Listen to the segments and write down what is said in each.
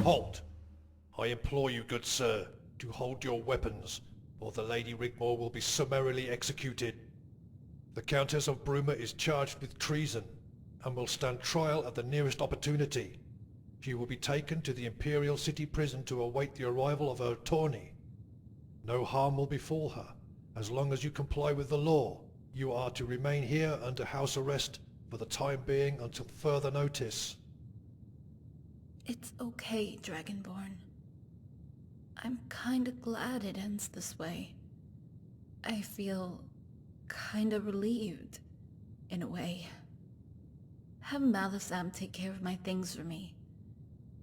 Halt! I implore you, good sir, to hold your weapons, or the Lady Rigmor will be summarily executed. The Countess of Bruma is charged with treason, and will stand trial at the nearest opportunity. She will be taken to the Imperial City Prison to await the arrival of her attorney. No harm will befall her, as long as you comply with the law. You are to remain here under house arrest for the time being until further notice. It's okay, Dragonborn. I'm kinda glad it ends this way. I feel kinda relieved, in a way. Have Malisam take care of my things for me.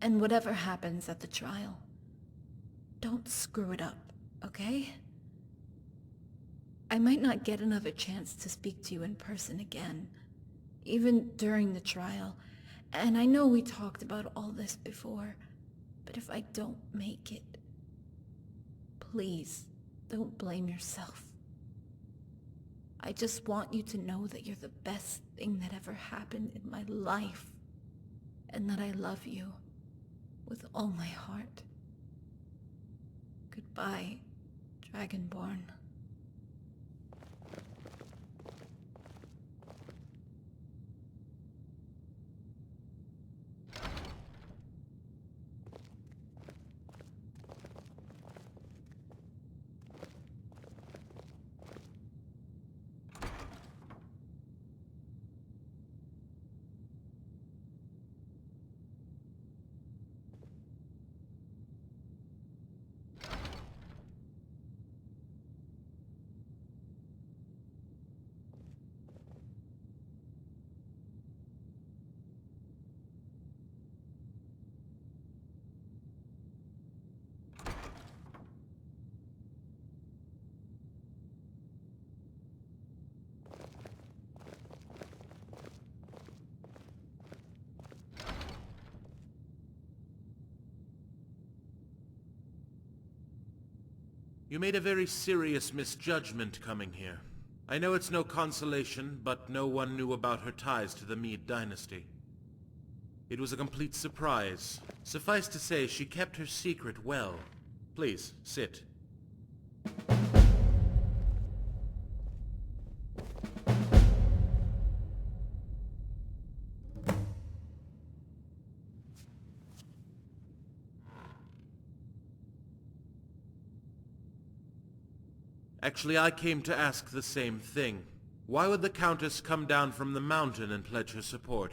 And whatever happens at the trial, don't screw it up, okay? I might not get another chance to speak to you in person again, even during the trial, and I know we talked about all this before, but if I don't make it, please don't blame yourself. I just want you to know that you're the best thing that ever happened in my life, and that I love you with all my heart. Goodbye, Dragonborn. You made a very serious misjudgment coming here. I know it's no consolation, but no one knew about her ties to the Meade dynasty. It was a complete surprise. Suffice to say, she kept her secret well. Please, sit. Actually, I came to ask the same thing. Why would the Countess come down from the mountain and pledge her support?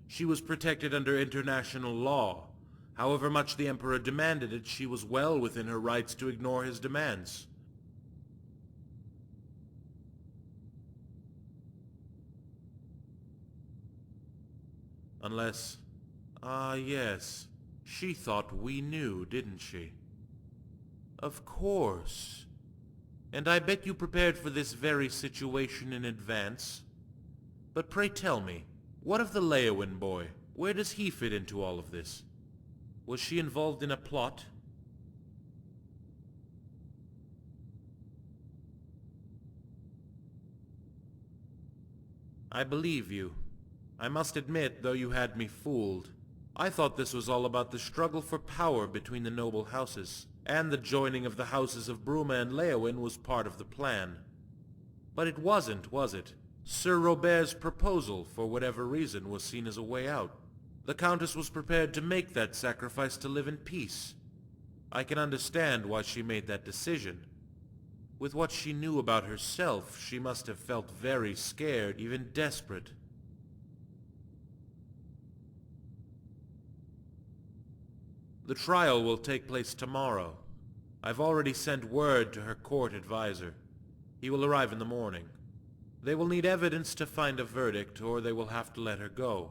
She was protected under international law. However much the Emperor demanded it, she was well within her rights to ignore his demands. Unless... yes. She thought we knew, didn't she? Of course. And I bet you prepared for this very situation in advance. But pray tell me, what of the Leowin boy? Where does he fit into all of this? Was she involved in a plot? I believe you. I must admit, though you had me fooled. I thought this was all about the struggle for power between the noble houses, and the joining of the houses of Bruma and Leowin was part of the plan. But it wasn't, was it? Sir Robert's proposal, for whatever reason, was seen as a way out. The Countess was prepared to make that sacrifice to live in peace. I can understand why she made that decision. With what she knew about herself, she must have felt very scared, even desperate. The trial will take place tomorrow. I've already sent word to her court advisor. He will arrive in the morning. They will need evidence to find a verdict, or they will have to let her go.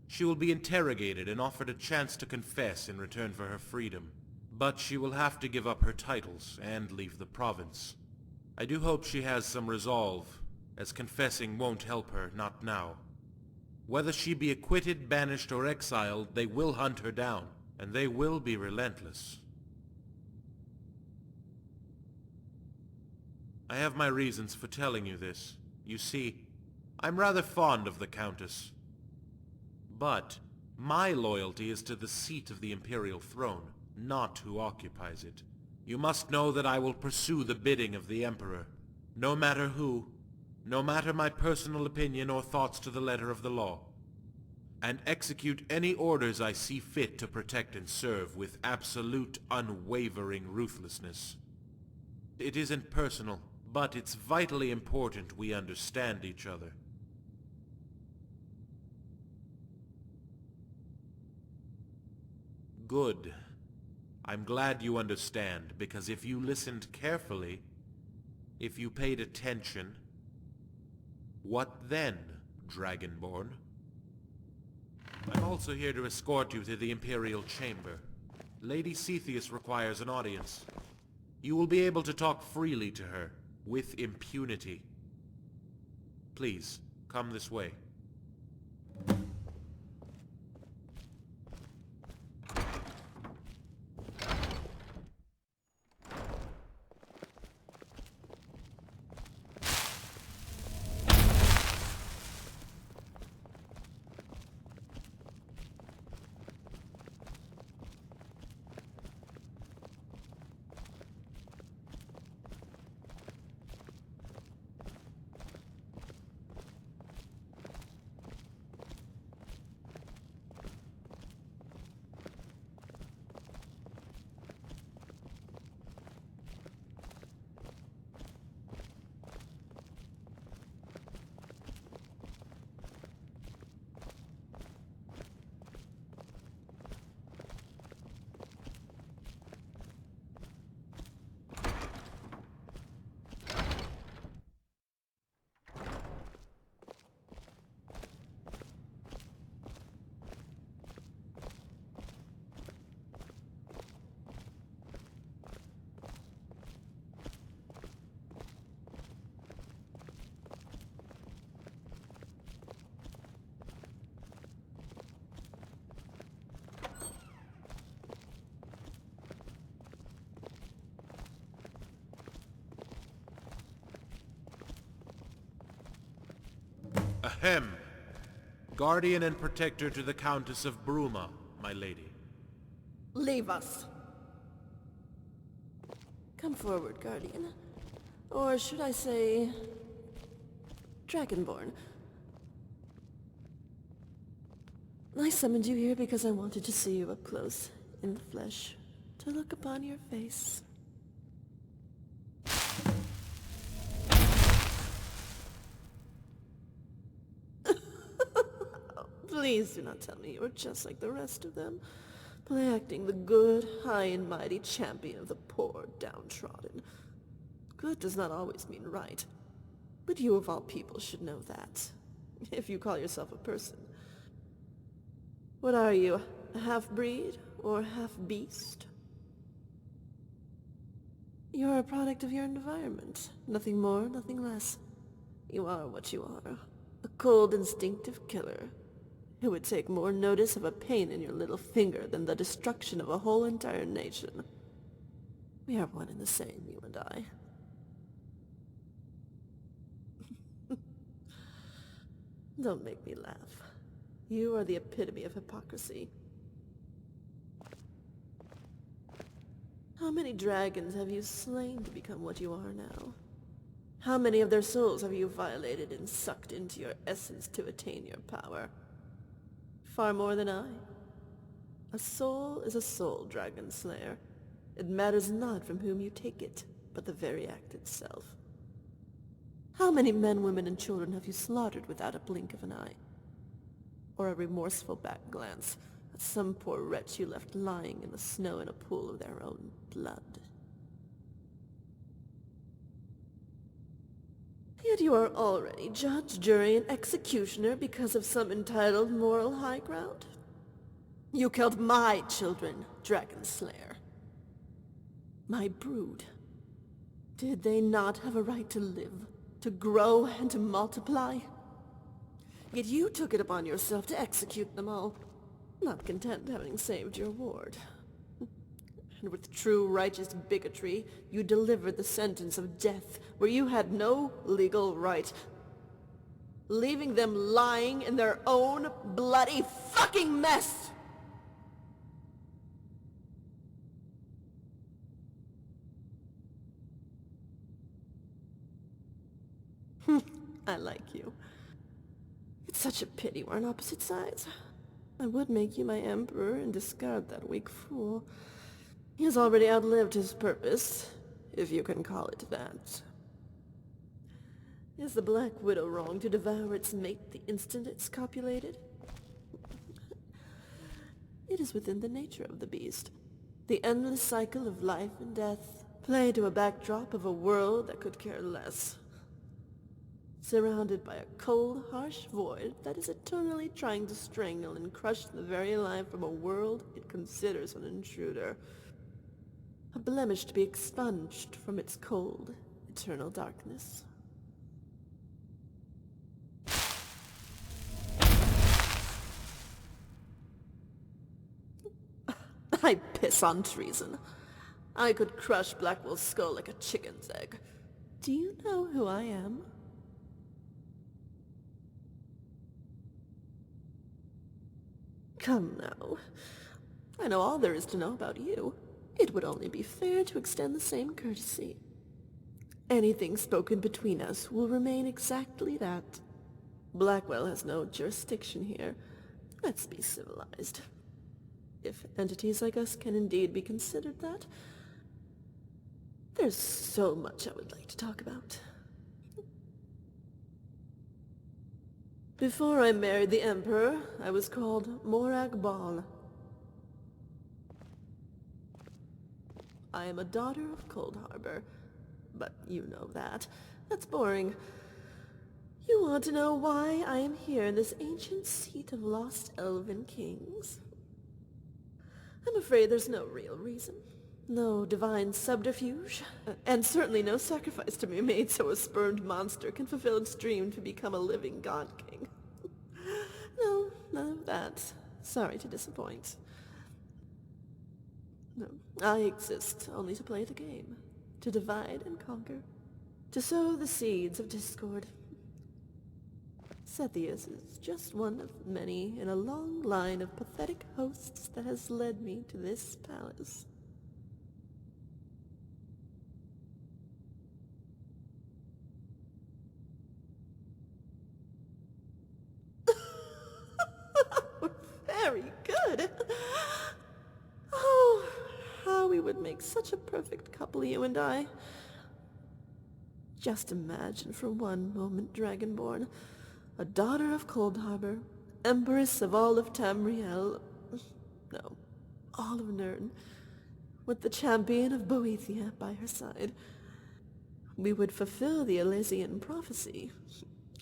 She will be interrogated and offered a chance to confess in return for her freedom. But she will have to give up her titles and leave the province. I do hope she has some resolve, as confessing won't help her, not now. Whether she be acquitted, banished, or exiled, they will hunt her down. And they will be relentless. I have my reasons for telling you this. You see, I'm rather fond of the Countess. But My loyalty is to the seat of the Imperial throne, not who occupies it. You must know that I will pursue the bidding of the Emperor, no matter who, no matter my personal opinion or thoughts to the letter of the law, and execute any orders I see fit to protect and serve with absolute, unwavering ruthlessness. It isn't personal, but it's vitally important we understand each other. Good. I'm glad you understand, because if you listened carefully, if you paid attention, what then, Dragonborn? I'm also here to escort you to the Imperial Chamber. Lady Cetheus requires an audience. You will be able to talk freely to her, with impunity. Please, come this way. Ahem. Guardian and protector to the Countess of Bruma, my lady. Leave us. Come forward, Guardian. Or should I say... Dragonborn. I summoned you here because I wanted to see you up close, in the flesh, to look upon your face. Please do not tell me you are just like the rest of them, play acting the good, high and mighty champion of the poor, downtrodden. Good does not always mean right, but you of all people should know that, if you call yourself a person. What are you, a half-breed or half-beast? You are a product of your environment, nothing more, nothing less. You are what you are, a cold, instinctive killer, who would take more notice of a pain in your little finger than the destruction of a whole entire nation. We are one and the same, you and I. Don't make me laugh. You are the epitome of hypocrisy. How many dragons have you slain to become what you are now? How many of their souls have you violated and sucked into your essence to attain your power? Far more than I. A soul is a soul, Dragon Slayer. It matters not from whom you take it, but the very act itself. How many men, women, and children have you slaughtered without a blink of an eye? Or a remorseful back glance at some poor wretch you left lying in the snow in a pool of their own blood? Yet you are already judge, jury, and executioner because of some entitled moral high ground. You killed my children, Dragon Slayer. My brood. Did they not have a right to live, to grow, and to multiply? Yet you took it upon yourself to execute them all, not content having saved your ward. And with true righteous bigotry, you delivered the sentence of death where you had no legal right. leaving them lying in their own bloody fucking mess! I like you. It's such a pity we're on opposite sides. I would make you my emperor and discard that weak fool. He has already outlived his purpose, if you can call it that. Is the Black Widow wrong to devour its mate the instant it's copulated? It is within the nature of the beast. The endless cycle of life and death, play to a backdrop of a world that could care less. Surrounded by a cold, harsh void that is eternally trying to strangle and crush the very life from a world it considers an intruder. A blemish to be expunged from its cold, eternal darkness. I piss on treason. I could crush Blackwell's skull like a chicken's egg. Do you know who I am? Come now. I know all there is to know about you. It would only be fair to extend the same courtesy. Anything spoken between us will remain exactly that. Blackwell has no jurisdiction here. Let's be civilized. If entities like us can indeed be considered that, there's so much I would like to talk about. Before I married the Emperor, I was called Morag Ball. I am a daughter of Cold Harbor, but you know that. That's boring. You want to know why I am here in this ancient seat of lost elven kings? I'm afraid there's no real reason. No divine subterfuge, and certainly no sacrifice to be made so a spurned monster can fulfill its dream to become a living god king. No, none of that. Sorry to disappoint. No, I exist only to play the game, to divide and conquer, to sow the seeds of discord. Sethius is just one of many in a long line of pathetic hosts that has led me to this palace. Very good. Oh, how we would make such a perfect couple, you and I. Just imagine for one moment, Dragonborn, a daughter of Cold Harbor, Empress of all of Tamriel, no, all of Nirn, with the champion of Boethia by her side. We would fulfill the Elysian prophecy,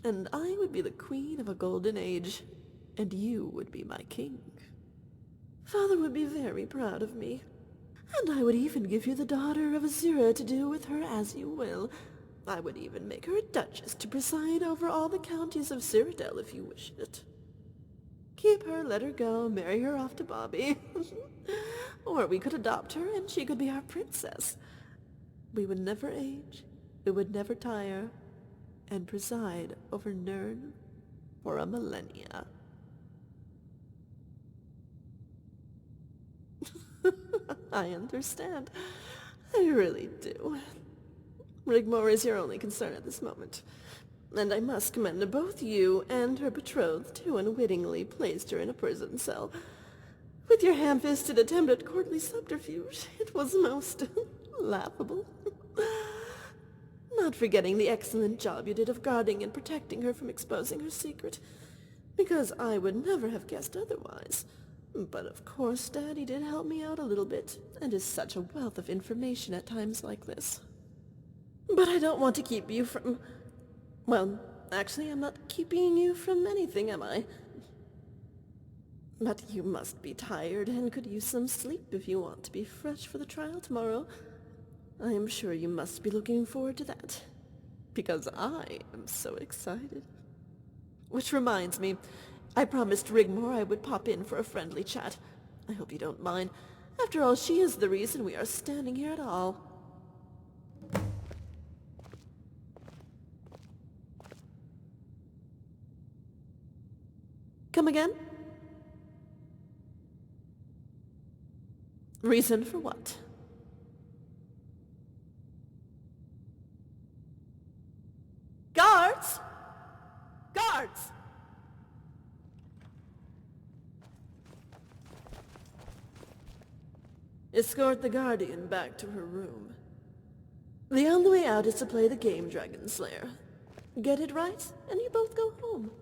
and I would be the queen of a golden age, and you would be my king. Father would be very proud of me, and I would even give you the daughter of Azura to do with her as you will. I would even make her a duchess to preside over all the counties of Cyrodiil if you wished it. Keep her, let her go, marry her off to Bobby. Or we could adopt her and she could be our princess. We would never age, we would never tire, and preside over Nirn for a millennia. I understand. I really do. Rigmor is your only concern at this moment, and I must commend both you and her betrothed who unwittingly placed her in a prison cell. With your ham-fisted attempt at courtly subterfuge, it was most laughable. Not forgetting the excellent job you did of guarding and protecting her from exposing her secret, because I would never have guessed otherwise. But of course, Daddy did help me out a little bit, and is such a wealth of information at times like this. But I don't want to keep you from... Well, actually, I'm not keeping you from anything, am I? But you must be tired and could use some sleep if you want to be fresh for the trial tomorrow. I am sure you must be looking forward to that, because I am so excited. Which reminds me, I promised Rigmor I would pop in for a friendly chat. I hope you don't mind. After all, she is the reason we are standing here at all. Come again? Reason for what? Guards! Guards! Escort the Guardian back to her room. The only way out is to play the game, Dragon Slayer. Get it right, and you both go home.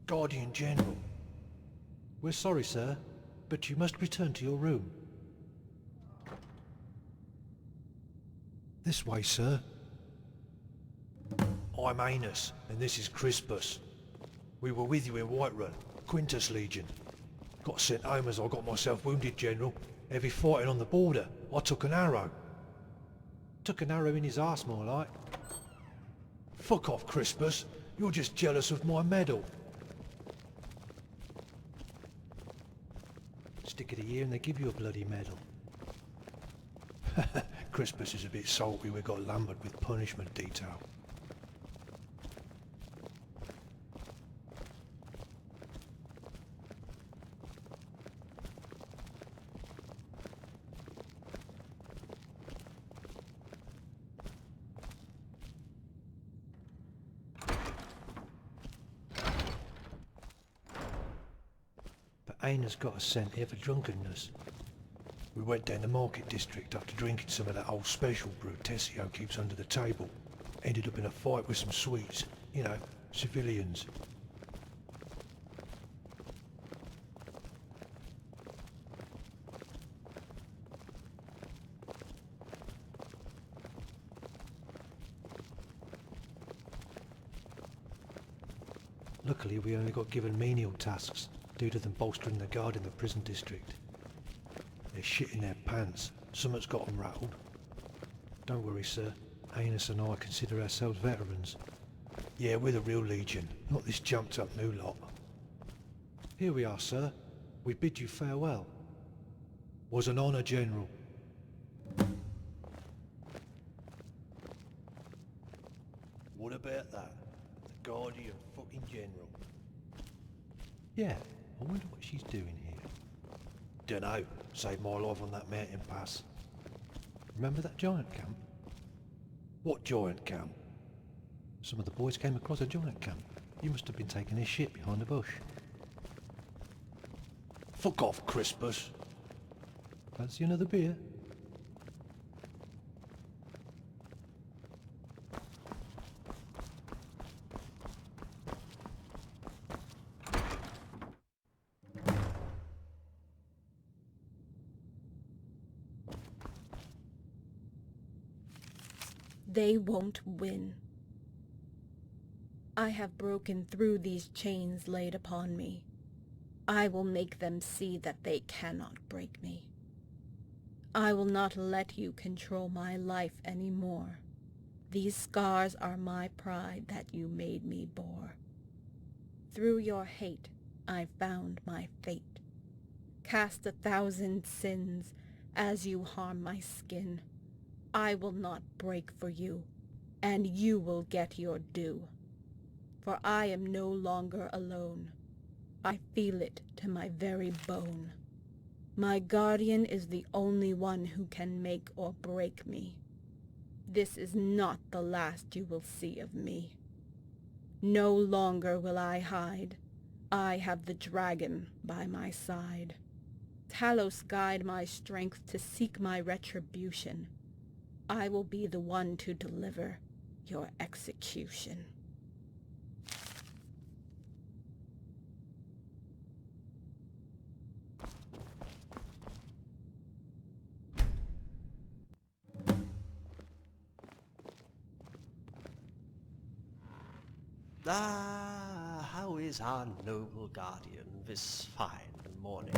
Guardian General. We're sorry, sir, but you must return to your room. This way, sir. I'm Anus, and this is Crispus. We were with you in Whiterun, Quintus Legion. Got sent home as I got myself wounded, General. Heavy fighting on the border. I took an arrow. Took an arrow in his arse, more like. Fuck off, Crispus. You're just jealous of my medal. Stick it a year and they give you a bloody medal. Crispus is a bit salty. We got lumbered with punishment detail. Aina's got us sent here for drunkenness. We went down the market district after drinking some of that old special brew Tessio keeps under the table. Ended up in a fight with some Swedes. You know, civilians. Luckily we only got given menial tasks due to them bolstering the guard in the prison district. They're shitting their pants. Something's got them rattled. Don't worry, sir. Anus and I consider ourselves veterans. Yeah, we're the real Legion, not this jumped up new lot. Here we are, sir. We bid you farewell. Was an honour, General. What about that? The Guardian fucking General. Yeah, I wonder what she's doing here. Dunno. Saved my life on that mountain pass. Remember that giant camp? What giant camp? Some of the boys came across a giant camp. You must have been taking his shit behind the bush. Fuck off, Crispus. Fancy another beer? They won't win. I have broken through these chains laid upon me. I will make them see that they cannot break me. I will not let you control my life anymore. These scars are my pride that you made me bore. Through your hate, I found my fate. Cast 1,000 sins as you harm my skin. I will not break for you, and you will get your due. For I am no longer alone. I feel it to my very bone. My guardian is the only one who can make or break me. This is not the last you will see of me. No longer will I hide. I have the dragon by my side. Talos guide my strength to seek my retribution. I will be the one to deliver your execution. How is our noble guardian this fine morning?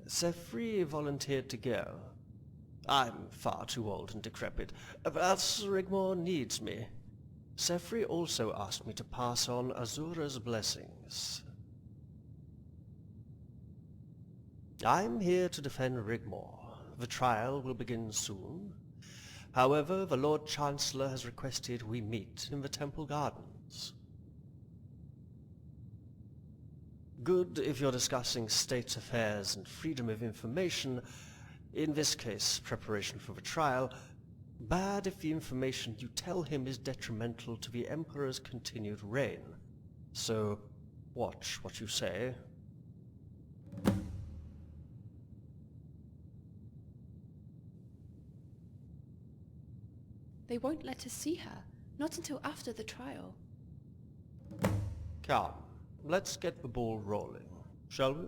Sefri volunteered to go. I'm far too old and decrepit, but Rigmor needs me. Sefri also asked me to pass on Azura's blessings. I'm here to defend Rigmor. The trial will begin soon. However, the Lord Chancellor has requested we meet in the Temple Gardens. Good if you're discussing state affairs and freedom of information, in this case, preparation for the trial. Bad if the information you tell him is detrimental to the Emperor's continued reign. So, watch what you say. They won't let us see her, not until after the trial. Come, let's get the ball rolling, shall we?